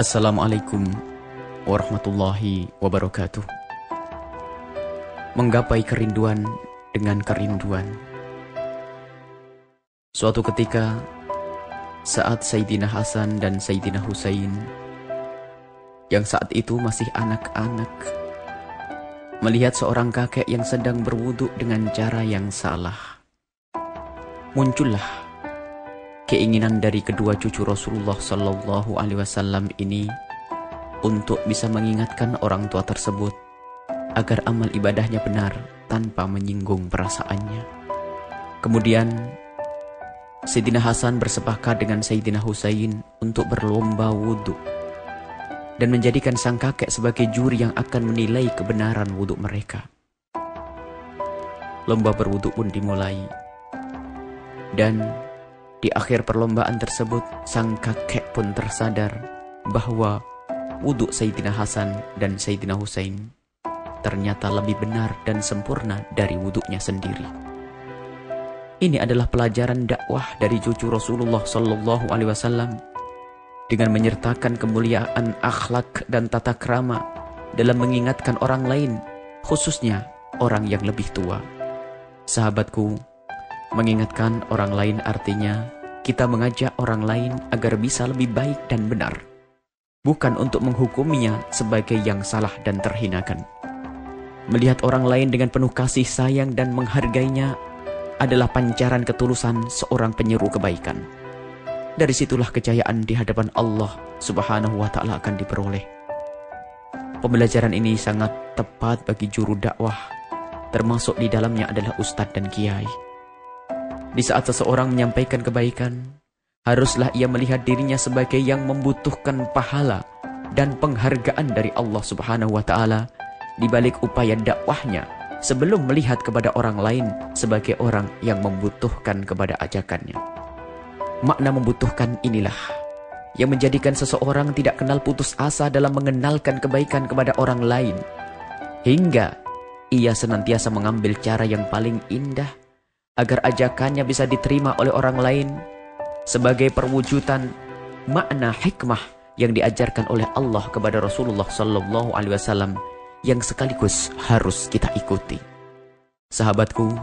Assalamualaikum warahmatullahi wabarakatuh. Menggapai kerinduan dengan kerinduan. Suatu ketika, saat Sayyidina Hasan dan Sayyidina Husain, yang saat itu masih anak-anak, melihat seorang kakek yang sedang berwudu dengan cara yang salah, muncullah keinginan dari kedua cucu Rasulullah Sallallahu Alaihi Wasallam ini untuk bisa mengingatkan orang tua tersebut agar amal ibadahnya benar tanpa menyinggung perasaannya. Kemudian Sayyidina Hasan bersepakat dengan Sayyidina Husain untuk berlomba wudhu dan menjadikan sang kakek sebagai juri yang akan menilai kebenaran wudhu mereka. Lomba berwudhu pun dimulai, dan di akhir perlombaan tersebut, sang kakek pun tersadar bahwa wudhu Sayyidina Hasan dan Sayyidina Husain ternyata lebih benar dan sempurna dari wudhunya sendiri. Ini adalah pelajaran dakwah dari cucu Rasulullah Sallallahu Alaihi Wasallam dengan menyertakan kemuliaan akhlak dan tata krama dalam mengingatkan orang lain, khususnya orang yang lebih tua. Sahabatku, mengingatkan orang lain artinya kita mengajak orang lain agar bisa lebih baik dan benar, bukan untuk menghukuminya sebagai yang salah dan terhinakan. Melihat orang lain dengan penuh kasih sayang dan menghargainya adalah pancaran ketulusan seorang penyeru kebaikan. Dari situlah kejayaan di hadapan Allah Subhanahu wa Ta'ala akan diperoleh. Pembelajaran ini sangat tepat bagi juru dakwah, termasuk di dalamnya adalah ustadz dan kiai. Di saat seseorang menyampaikan kebaikan, haruslah ia melihat dirinya sebagai yang membutuhkan pahala dan penghargaan dari Allah Subhanahu wa Ta'ala di balik upaya dakwahnya, sebelum melihat kepada orang lain sebagai orang yang membutuhkan kepada ajakannya. Makna membutuhkan inilah yang menjadikan seseorang tidak kenal putus asa dalam mengenalkan kebaikan kepada orang lain, hingga ia senantiasa mengambil cara yang paling indah agar ajakannya bisa diterima oleh orang lain sebagai perwujudan makna hikmah yang diajarkan oleh Allah kepada Rasulullah Sallallahu Alaihi Wasallam yang sekaligus harus kita ikuti. Sahabatku,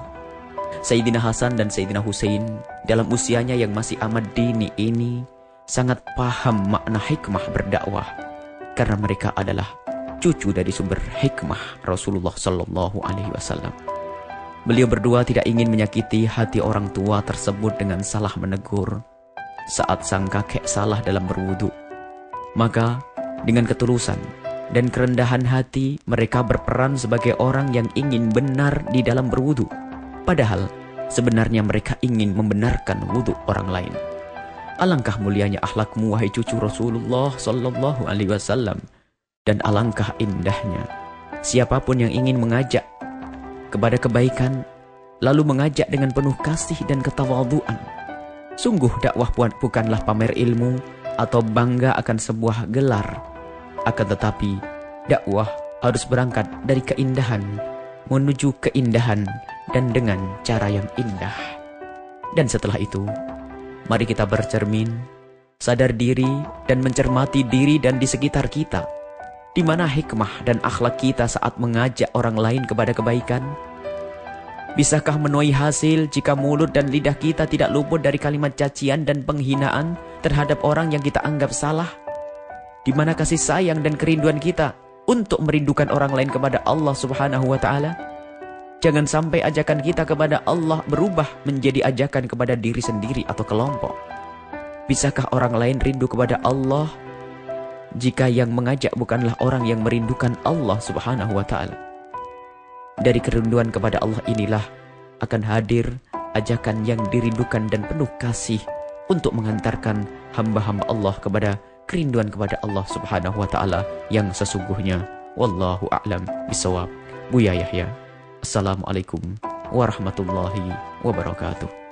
Sayyidina Hasan dan Sayyidina Husain dalam usianya yang masih amat dini ini sangat paham makna hikmah berdakwah, karena mereka adalah cucu dari sumber hikmah Rasulullah Sallallahu Alaihi Wasallam. Beliau berdua tidak ingin menyakiti hati orang tua tersebut dengan salah menegur saat sang kakek salah dalam berwudu. Maka dengan ketulusan dan kerendahan hati mereka berperan sebagai orang yang ingin benar di dalam berwudu, padahal sebenarnya mereka ingin membenarkan wudu orang lain. Alangkah mulianya akhlakmu wahai cucu Rasulullah Sallallahu Alaihi Wasallam, dan alangkah indahnya siapapun yang ingin mengajak kepada kebaikan, lalu mengajak dengan penuh kasih dan ketawadhuan. Sungguh dakwah bukanlah pamer ilmu atau bangga akan sebuah gelar, akan tetapi dakwah harus berangkat dari keindahan menuju keindahan dan dengan cara yang indah. Dan setelah itu, mari kita bercermin, sadar diri dan mencermati diri dan di sekitar kita. Di mana hikmah dan akhlak kita saat mengajak orang lain kepada kebaikan? Bisakah menuai hasil jika mulut dan lidah kita tidak luput dari kalimat cacian dan penghinaan terhadap orang yang kita anggap salah? Di mana kasih sayang dan kerinduan kita untuk merindukan orang lain kepada Allah Subhanahu wa Ta'ala? Jangan sampai ajakan kita kepada Allah berubah menjadi ajakan kepada diri sendiri atau kelompok. Bisakah orang lain rindu kepada Allah jika yang mengajak bukanlah orang yang merindukan Allah Subhanahu wa Ta'ala? Dari kerinduan kepada Allah inilah akan hadir ajakan yang dirindukan dan penuh kasih untuk mengantarkan hamba-hamba Allah kepada kerinduan kepada Allah Subhanahu wa Ta'ala yang sesungguhnya. Wallahu a'lam bishawab. Buya Yahya. Assalamualaikum warahmatullahi wabarakatuh.